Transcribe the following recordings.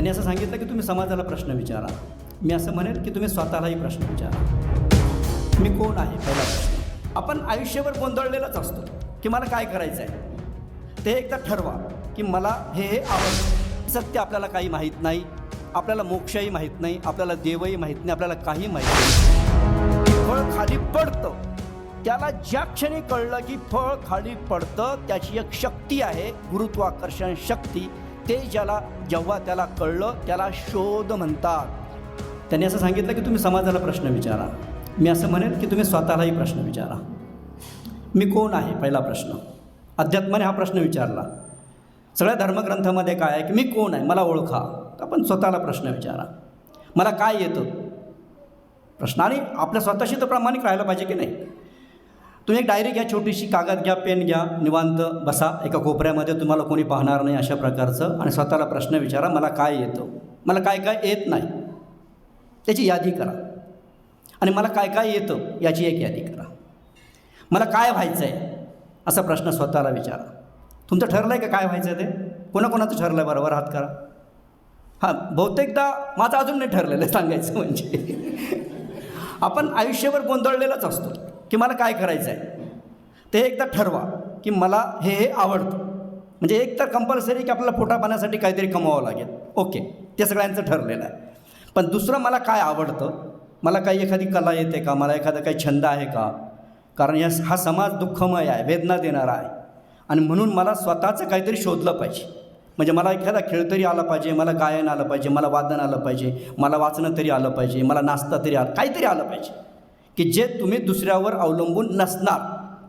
त्यांनी असं सांगितलं की तुम्ही समाजाला प्रश्न विचारा. मी असं म्हणेल की तुम्ही स्वतःलाही प्रश्न विचारा. मी कोण आहे पहिला प्रश्न. आपण आयुष्यभर गोंधळलेलाच असतो की मला काय करायचं आहे. ते एकदा ठरवा की मला हे आवडतं. सत्य आपल्याला काही माहीत नाही, आपल्याला मोक्षही माहीत नाही, आपल्याला देवही माहीत नाही, आपल्याला काही माहीत नाही. फळ खाली पडतं, त्याला ज्या क्षणी कळलं की फळ खाली पडतं त्याची एक शक्ती आहे, गुरुत्वाकर्षण शक्ती. ते जेव्हा त्याला कळलं त्याला शोध म्हणतात. त्यांनी असं सांगितलं की तुम्ही समाजाला प्रश्न विचारा. मी असं म्हणेल की तुम्ही स्वतःलाही प्रश्न विचारा. मी कोण आहे पहिला प्रश्न. अध्यात्माने हा प्रश्न विचारला. सगळ्या धर्मग्रंथामध्ये काय आहे की मी कोण आहे, मला ओळखा. तर आपण स्वतःला प्रश्न विचारा, मला काय येतं प्रश्न. आणि आपल्या स्वतःशी तर प्रामाणिक राहायला पाहिजे की नाही. तुम्ही एक डायरी घ्या, छोटीशी कागद घ्या, पेन घ्या, निवांत बसा एका कोपऱ्यामध्ये, तुम्हाला कोणी पाहणार नाही अशा प्रकारचं, आणि स्वतःला प्रश्न विचारा, मला काय येतं, मला काय काय येत नाही त्याची यादी करा. आणि मला काय काय येतं याची एक यादी करा. मला काय व्हायचं आहे असा प्रश्न स्वतःला विचारा. तुमचं ठरलं आहे का काय व्हायचं आहे ते. कोणाकोणाचं ठरलं आहे बरोबर हात करा. हां, बहुतेकदा माझं अजून नाही ठरलेलं आहे सांगायचं म्हणजे. आपण आयुष्यभर गोंधळलेलाच असतो की मला काय करायचं आहे. ते एकदा ठरवा की मला हे आवडतं. म्हणजे एक तर कंपल्सरी की आपल्याला पोटा पाण्यासाठी काहीतरी कमवावं लागेल, ओके, ते सगळ्यांचं ठरलेलं आहे. पण दुसरं मला काय आवडतं, मला काही एखादी कला येते का, मला एखादा काही छंद आहे का. कारण हा समाज दुःखमय आहे, वेदना देणारा आहे, आणि म्हणून मला स्वतःचं काहीतरी शोधलं पाहिजे. म्हणजे मला एखादा खेळ तरी आला पाहिजे, मला गायन आलं पाहिजे, मला वादन आलं पाहिजे, मला वाचणं तरी आलं पाहिजे, मला नाचता तरी काहीतरी आलं पाहिजे की जे तुम्ही दुसऱ्यावर अवलंबून नसणार,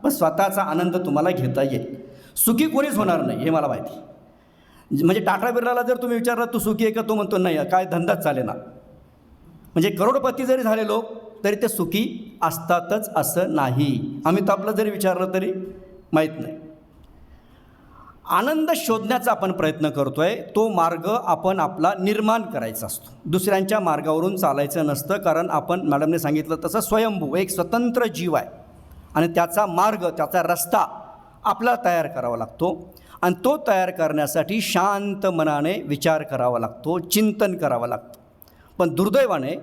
पण स्वतःचा आनंद तुम्हाला घेता येईल. सुखी कोणीच होणार नाही हे मला माहिती. म्हणजे टाटा बिर्लाला जर तुम्ही विचारलं तू सुखी आहे का, तो म्हणतो नाही, काय धंदाच चालेना. म्हणजे करोडपती जरी झाले लोक तरी ते सुखी असतातच असं नाही. अमिताभला जरी विचारलं तरी माहीत नाही. आनंद शोधण्याचा आपण प्रयत्न करतो आहे, तो मार्ग आपण आपला निर्माण करायचा असतो. दुसऱ्यांच्या मार्गावरून चालायचं नसतं. कारण आपण मॅडमने सांगितलं तसं स्वयंभू एक स्वतंत्र जीव आहे, आणि त्याचा मार्ग, त्याचा रस्ता आपल्याला तयार करावा लागतो. आणि तो तयार करण्यासाठी शांत मनाने विचार करावा लागतो, चिंतन करावं लागतं. पण दुर्दैवाने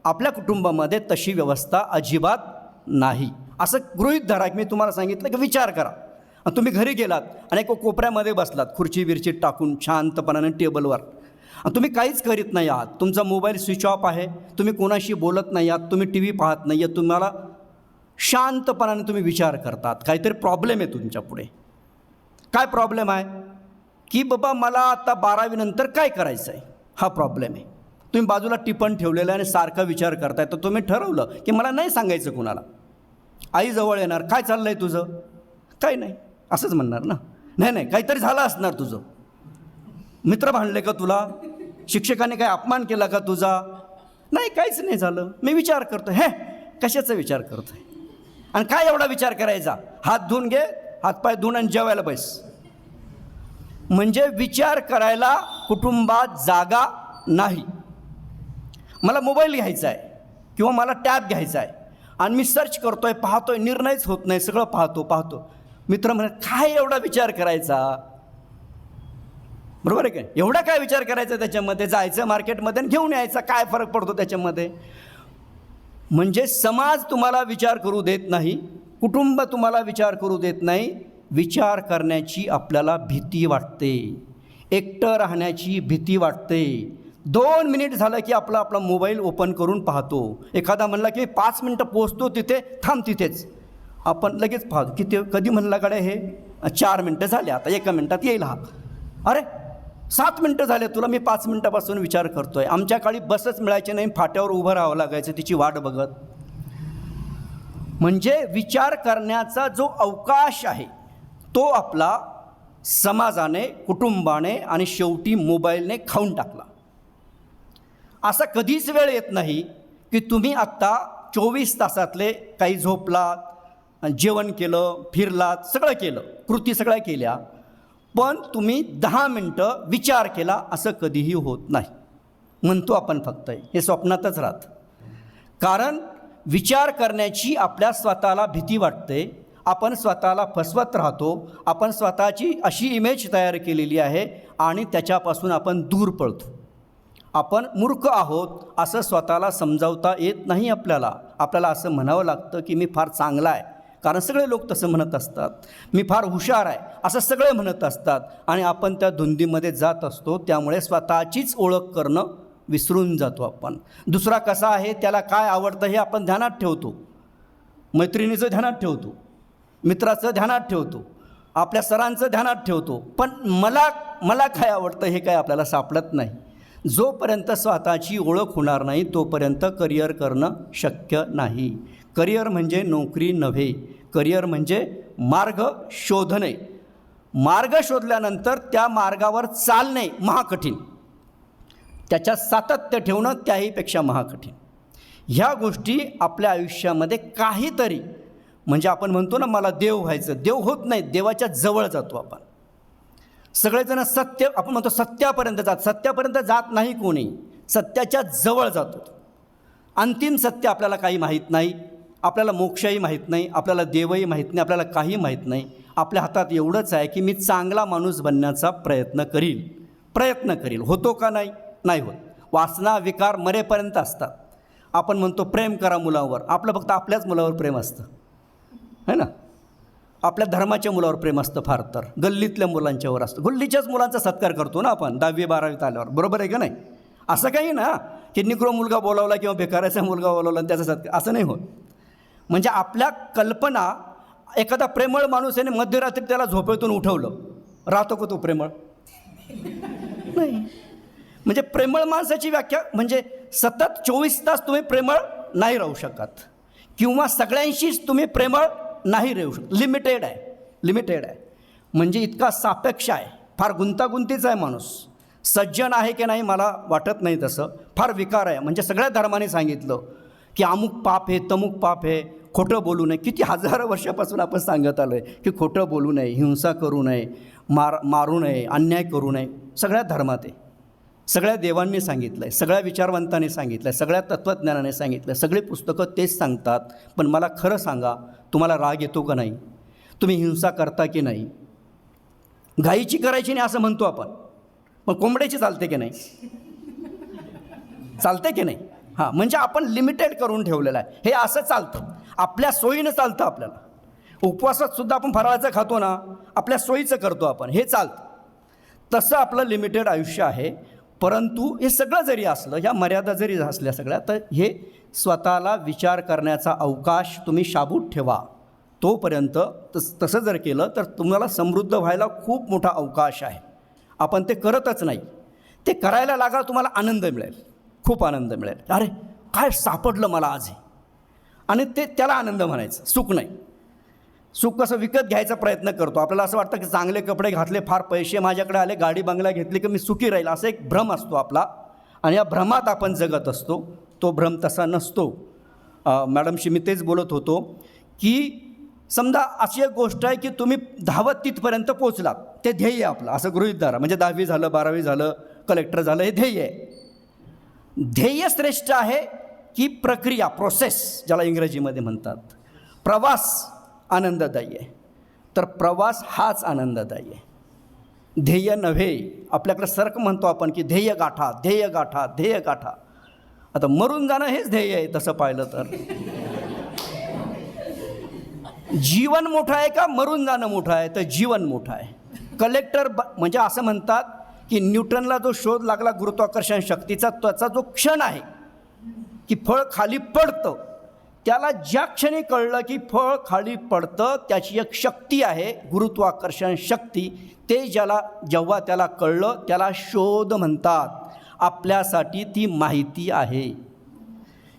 आपल्या कुटुंबामध्ये तशी व्यवस्था अजिबात नाही. असं गृहीत धरा की मी तुम्हाला सांगितलं की विचार करा, आणि तुम्ही घरी गेलात आणि एक कोपऱ्यामध्ये बसलात खुर्ची बिर्ची टाकून शांतपणाने टेबलवर, आणि तुम्ही काहीच करीत नाही आहात. तुमचा मोबाईल स्विच ऑफ आहे, तुम्ही कोणाशी बोलत नाही आहात, तुम्ही टी व्ही पाहत नाही आहे, तुम्हाला शांतपणाने तुम्ही विचार करतात. काहीतरी प्रॉब्लेम आहे तुमच्या पुढे. काय प्रॉब्लेम आहे की बाबा मला आता 12वी नंतर काय करायचं आहे, हा प्रॉब्लेम आहे. तुम्ही बाजूला टिपण ठेवलेलं आहे आणि सारखा विचार करताय. तर तुम्ही ठरवलं की मला नाही सांगायचं कुणाला. आई जवळ येणार, काय चाललं आहे तुझं, काही नाही असंच म्हणणार ना. नाही नाही, काहीतरी झालं असणार तुझं, मित्र भांडले का तुला, शिक्षकाने काय अपमान केला का तुझा. नाही, काहीच नाही झालं, मी विचार करतो. हे कशाचा विचार करतो आहे, आणि काय एवढा विचार करायचा. हात धुवून घे, हातपाय धुवून आणि जेवायला बस. म्हणजे विचार करायला कुटुंबात जागा नाही. मला मोबाईल घ्यायचा आहे किंवा मला टॅब घ्यायचा आहे, आणि मी सर्च करतो आहे, पाहतो आहे, निर्णयच होत नाही. सगळं पाहतो. मित्र म्हणत काय एवढा विचार करायचा, बरोबर आहे काय. एवढा काय विचार करायचा त्याच्यामध्ये. जायचं मार्केटमध्ये आणि घेऊन यायचा, काय फरक पडतो त्याच्यामध्ये. म्हणजे समाज तुम्हाला विचार करू देत नाही, कुटुंब तुम्हाला विचार करू देत नाही. विचार करण्याची आपल्याला भीती वाटते, एकटं राहण्याची भीती वाटते. 2 मिनिट झालं की आपला मोबाईल ओपन करून पाहतो. एखादा म्हणला की 5 मिनटं पोचतो तिथे, थांब तिथेच, आपण लगेच पाहतो की ते कधी म्हणला कडे हे 4 मिनटं झाले, आता 1 मिनटात येईल हा. अरे 7 मिनटं झाले तुला, मी 5 मिनटापासून विचार करतो आहे. आमच्या काळी बसच मिळायची नाही, फाट्यावर उभं राहावं लागायचं तिची वाट बघत. म्हणजे विचार करण्याचा जो अवकाश आहे तो आपला समाजाने, कुटुंबाने आणि शेवटी मोबाईलने खाऊन टाकला. असा कधीच वेळ येत नाही की तुम्ही आत्ता 24 तासातले काही झोपलात, जेवण केलं, फिरलात, सगळं केलं, कृती सगळ्या केल्या, पण तुम्ही 10 मिनटं विचार केला असं कधीही होत नाही. म्हणतो आपण फक्त हे स्वप्नातच राहतं. कारण विचार करण्याची आपल्या स्वतःला भीती वाटते. आपण स्वतःला फसवत राहतो. आपण स्वतःची अशी इमेज तयार केलेली आहे आणि त्याच्यापासून आपण दूर पळतो. आपण मूर्ख आहोत असं स्वतःला समजावता येत नाही आपल्याला. आपल्याला असं म्हणावं लागतं की मी फार चांगला आहे, कारण सगळे लोक तसं म्हणत असतात. मी फार हुशार आहे असं सगळे म्हणत असतात आणि आपण त्या धुंदीमध्ये जात असतो. त्यामुळे स्वतःचीच ओळख करणं विसरून जातो आपण. दुसरा कसा आहे, त्याला काय आवडतं हे आपण ध्यानात ठेवतो, मैत्रिणीचं ध्यानात ठेवतो, मित्राचं ध्यानात ठेवतो, आपल्या सरांचं ध्यानात ठेवतो, पण मला काय आवडतं हे काय आपल्याला सापडत नाही. जोपर्यंत स्वतःची ओळख होणार नाही तोपर्यंत करिअर करणं शक्य नाही. करिअर म्हणजे नोकरी नव्हे, करिअर म्हणजे मार्ग शोधणे. मार्ग शोधल्यानंतर त्या मार्गावर चालणे महाकठीण, त्याच्यात सातत्य ठेवणं त्याहीपेक्षा महाकठीण. ह्या गोष्टी आपल्या आयुष्यामध्ये काहीतरी, म्हणजे आपण म्हणतो ना मला देव व्हायचं, देव होत नाही, देवाच्या जवळ जातो आपण. सगळेजण सत्य, आपण म्हणतो सत्यापर्यंत सत्यापर्यंत जात नाही कोणी, सत्याच्या जवळ जातो. अंतिम सत्य आपल्याला काही माहीत नाही, आपल्याला मोक्षही माहीत नाही, आपल्याला देवही माहीत नाही, आपल्याला काही माहीत नाही. आपल्या हातात एवढंच आहे की मी चांगला माणूस बनण्याचा प्रयत्न करील. होतो का नाही? नाही होत. वासना विकार मरेपर्यंत असतात. आपण म्हणतो प्रेम करा मुलावर, आपलं फक्त आपल्याच मुलावर प्रेम असतं, है ना. आपल्या धर्माच्या मुलावर प्रेम असतं फार तर, गल्लीतल्या मुलांच्यावर असतं. गल्लीच्याच मुलांचा सत्कार करतो ना आपण 10वी 12वीत आल्यावर, बरोबर आहे का नाही? असं काही ना की निग्रो मुलगा बोलावला किंवा बेकाराचा मुलगा बोलावला आणि त्याचा सत्कार, असं नाही होत. म्हणजे आपल्या कल्पना, एखादा प्रेमळ माणूस याने मध्यरात्री त्याला झोपेतून उठवलं, राहतो का तो प्रेमळ? नाही. म्हणजे प्रेमळ माणसाची व्याख्या म्हणजे सतत 24 तास तुम्ही प्रेमळ नाही राहू शकत, किंवा सगळ्यांशीच तुम्ही प्रेमळ नाही राहू शकत. लिमिटेड आहे. म्हणजे इतका सापेक्ष आहे, फार गुंतागुंतीचा आहे माणूस. सज्जन आहे की नाही मला वाटत नाही तसं, फार विकार आहे. म्हणजे सगळ्या धर्माने सांगितलं की अमुक पाप आहे, तमुक पाप आहे, खोटं बोलू नये. किती हजारो वर्षापासून आपण सांगत आलो आहे की खोटं बोलू नये, हिंसा करू नये, मारू नये, अन्याय करू नये. सगळ्या धर्मात आहे, सगळ्या देवांनी सांगितलं आहे, सगळ्या विचारवंतांनी सांगितलं आहे, सगळ्या तत्त्वज्ञानाने सांगितलं आहे. सगळी पुस्तकं तेच सांगतात. पण मला खरं सांगा, तुम्हाला राग येतो का नाही? तुम्ही हिंसा करता की नाही? गाईची करायची नाही असं म्हणतो आपण, पण कोंबड्याची चालते की नाही? चालते की नाही? हां, म्हणजे आपण लिमिटेड करून ठेवलेलं आहे. हे असं चालतं, आपल्या सोयीनं चालतं. आपल्याला उपवासात सुद्धा आपण फराळाचं खातो ना, आपल्या सोयीचं करतो आपण, हे चालतं. तसं आपलं लिमिटेड आयुष्य आहे. परंतु हे सगळं जरी असलं, ह्या मर्यादा जरी असल्या सगळ्या, तर हे स्वतःला विचार करण्याचा अवकाश तुम्ही शाबूत ठेवा. तोपर्यंत तसं जर केलं तर तुम्हाला समृद्ध व्हायला खूप मोठा अवकाश आहे. आपण ते करतच नाही. ते करायला लागाल, तुम्हाला आनंद मिळेल, खूप आनंद मिळेल. अरे काय सापडलं मला आज हे, आणि त्याला आनंद म्हणायचं. सुख नाही. सुख कसं विकत घ्यायचा प्रयत्न करतो. आपल्याला असं वाटतं की चांगले कपडे घातले, फार पैसे माझ्याकडे आले, गाडी बंगला घेतली की मी सुखी राहील, असा एक भ्रम असतो आपला, आणि या भ्रमात आपण जगत असतो. तो भ्रम तसा नसतो. मॅडमशी मी तेच बोलत होतो की समजा अशी एक गोष्ट आहे की तुम्ही धावत तिथपर्यंत पोचलात, ते ध्येय आहे आपलं, असं गृहीत धरा. म्हणजे 10वी झालं, 12वी झालं, कलेक्टर झालं, हे ध्येय आहे. ध्येय श्रेष्ठ आहे की प्रक्रिया, प्रोसेस ज्याला इंग्रजीमध्ये म्हणतात? प्रवास आनंददायी आहे. तर प्रवास हाच आनंददायी आहे, ध्येय नव्हे. आपल्याकडे सर्क म्हणतो आपण की ध्येय गाठा, ध्येय गाठा, ध्येय गाठा. आता मरून जाणं हेच ध्येय आहे तसं पाहिलं तर. जीवन मोठं आहे का मरून जाणं मोठं आहे? तर जीवन मोठं आहे. कलेक्टर म्हणजे असं म्हणतात की न्यूटनला जो शोध लागला गुरुत्वाकर्षण शक्तीचा, त्याचा जो क्षण आहे की फळ खाली पडतं, त्याला ज्या क्षणी कळलं की फळ खाली पडतं, त्याची एक शक्ती आहे गुरुत्वाकर्षण शक्ती, ते जेव्हा त्याला कळलं त्याला शोध म्हणतात. आपल्यासाठी ती माहिती आहे.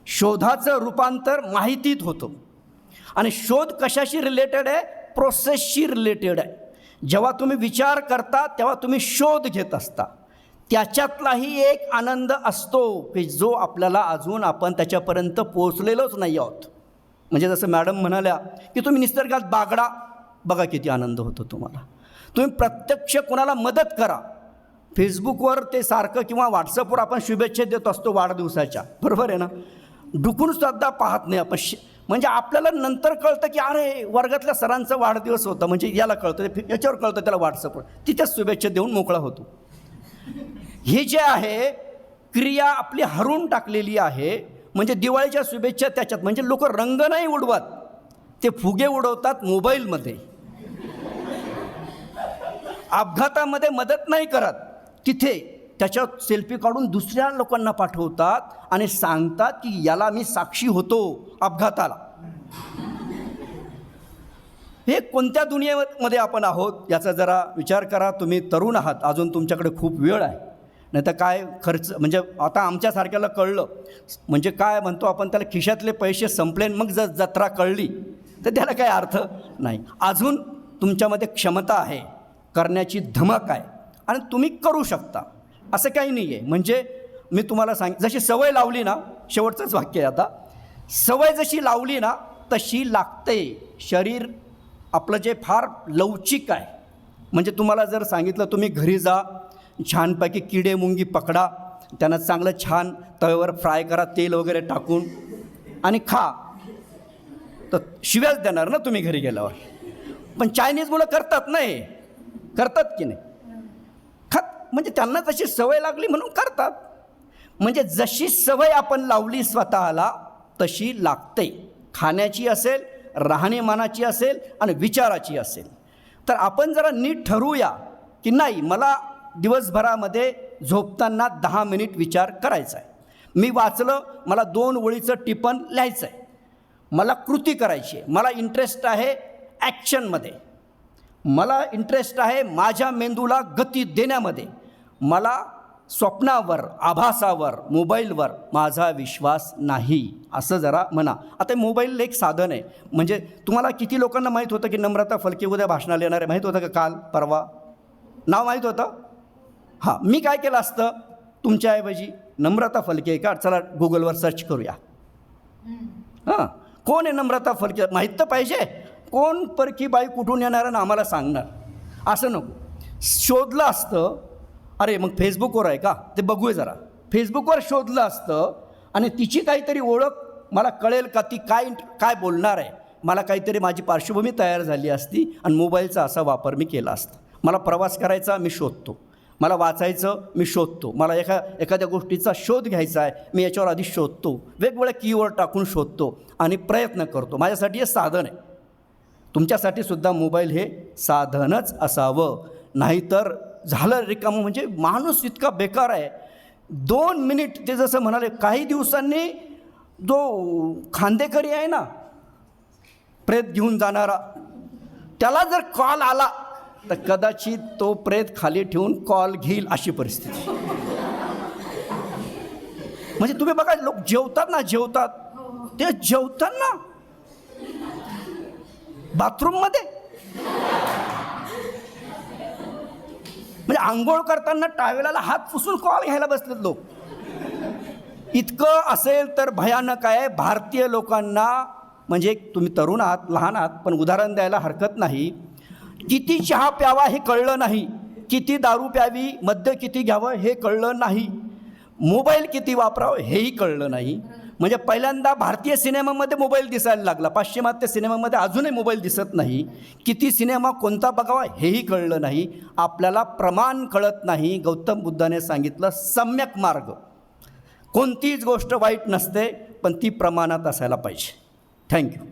शोधाचं रूपांतर माहितीत होतं. आणि शोध कशाशी रिलेटेड आहे? प्रोसेसशी रिलेटेड आहे. जेव्हा तुम्ही विचार करता तेव्हा तुम्ही शोध घेत असता. त्याच्यातलाही एक आनंद असतो की जो आपल्याला अजून आपण त्याच्यापर्यंत पोचलेलोच नाही आहोत. म्हणजे जसं मॅडम म्हणाल्या की तुम्ही निसर्गात बागडा, बघा किती आनंद होतो तुम्हाला. तुम्ही प्रत्यक्ष कोणाला मदत करा. फेसबुकवर ते सारखं किंवा व्हॉट्सअपवर आपण शुभेच्छा देत असतो वाढदिवसाच्या, बरोबर आहे ना? डुकूनसुद्धा पाहत नाही आपण. म्हणजे आपल्याला नंतर कळतं की अरे वर्गातल्या सरांचा वाढदिवस होता, म्हणजे याला कळतं, याच्यावर कळतं त्याला व्हॉट्सअपवर, तिथेच शुभेच्छा देऊन मोकळा होतो. हे जे आहे क्रिया आपली हरून टाकलेली आहे. म्हणजे दिवाळीच्या शुभेच्छा त्याच्यात, म्हणजे लोक रंग नाही उडवत, ते फुगे उडवतात मोबाईलमध्ये. अपघातामध्ये मदत नाही करत, तिथे त्याच्यात सेल्फी काढून दुसऱ्या लोकांना पाठवतात आणि सांगतात की याला मी साक्षी होतो अपघाताला. हे कोणत्या दुनियेमध्ये आपण आहोत याचा जरा विचार करा. तुम्ही तरुण आहात, अजून तुमच्याकडे खूप वेळ आहे. नाही तर काय खर्च, म्हणजे आता आमच्यासारख्याला कळलं म्हणजे काय म्हणतो आपण त्याला, खिशातले पैसे संपले मग जर जत्रा कळली तर त्याला काही अर्थ नाही. अजून तुमच्यामध्ये क्षमता आहे, करण्याची धमक आहे आणि तुम्ही करू शकता, असं काही नाही आहे. म्हणजे मी तुम्हाला जशी सवय लावली ना, शेवटचंच वाक्य आहे आता, सवय जशी लावली ना तशी लागते. शरीर आपलं जे फार लवचिक आहे. म्हणजे तुम्हाला जर सांगितलं तुम्ही घरी जा, छानपैकी किडे मुंगी पकडा, त्यांना चांगलं छान तव्यावर फ्राय करा तेल वगैरे टाकून आणि खा, तर शिव्याच देणार ना तुम्ही घरी गेल्यावर. पण चायनीज मुलं करतात नाही, करतात की नाही, म्हणजे त्यांना तशी सवय लागली म्हणून करतात. म्हणजे जशी सवय आपण लावली स्वतःला तशी लागते. खाण्याची असेल, राहणीमानाची असेल आणि विचाराची असेल. तर आपण जरा नीट ठरवूया की नाही, मला दिवसभरामध्ये झोपताना 10 मिनिट विचार करायचा आहे. मी वाचलं, मला 2 ओळीचं टिपण लिहायचं आहे, मला कृती करायची आहे, मला इंटरेस्ट आहे ॲक्शनमध्ये, मला इंटरेस्ट आहे माझ्या मेंदूला गती देण्यामध्ये, मला स्वप्नावर, आभासावर, मोबाईलवर माझा विश्वास नाही, असं जरा म्हणा. आता मोबाईल एक साधन आहे. म्हणजे तुम्हाला किती लोकांना माहीत होतं की नम्रता फलके उद्या भाषणाला येणार आहे? माहीत होतं का? काल परवा नाव माहीत होतं? हां, मी काय केलं असतं, तुमच्याऐवजी नम्रता फलके का, चला गुगलवर सर्च करूया. हां, कोण आहे नम्रता फलके? माहीत तर पाहिजे. कोण परकी बाई कुठून येणार आणि आम्हाला सांगणार, असं नको. शोधलं असतं, अरे मग फेसबुकवर आहे का ते बघूया जरा, फेसबुकवर शोधलं असतं आणि तिची काहीतरी ओळख मला कळेल का, ती काय काय बोलणार आहे, मला काहीतरी माझी पार्श्वभूमी तयार झाली असती आणि मोबाईलचा असा वापर मी केला असता. मला प्रवास करायचा, मी शोधतो. मला वाचायचं, मी शोधतो. मला एखाद्या गोष्टीचा शोध घ्यायचा आहे, मी याच्यावर आधी शोधतो, वेगवेगळ्या कीवर्ड टाकून शोधतो आणि प्रयत्न करतो. माझ्यासाठी हे साधन आहे. तुमच्यासाठी सुद्धा मोबाईल हे साधनच असावं, नाहीतर झालं रिकामं. म्हणजे माणूस इतका बेकार आहे. 2 मिनिट, ते जसं म्हणाले, काही दिवसांनी जो खांदेकरी आहे ना, प्रेत घेऊन जाणारा, त्याला जर कॉल आला तर कदाचित तो प्रेत खाली ठेवून कॉल घेईल, अशी परिस्थिती. म्हणजे तुम्ही बघा, लोक जेवतात ना, जेवतात ते जेवताना बाथरूममध्ये, म्हणजे आंघोळ करताना टावेलाला हात पुसून कॉल घ्यायला बसलेत लोक. इतकं असेल तर भयानक आहे. भारतीय लोकांना, म्हणजे तुम्ही तरुण आहात, लहान आहात, पण उदाहरण द्यायला हरकत नाही. किती चहा प्यावा हे कळलं नाही, किती दारू प्यावी, मद्य किती घ्यावं हे कळलं नाही, मोबाईल किती वापरावं हेही कळलं नाही. म्हणजे पहिल्यांदा भारतीय सिनेमामध्ये मोबाईल दिसायला लागला, पाश्चिमात्य सिनेमामध्ये अजूनही मोबाईल दिसत नाही. किती सिनेमा कोणता बघावा हेही कळलं नाही. आपल्याला प्रमाण कळत नाही. गौतम बुद्धाने सांगितलं सम्यक मार्ग. कोणतीच गोष्ट वाईट नसते, पण ती प्रमाणात असायला पाहिजे. थँक्यू.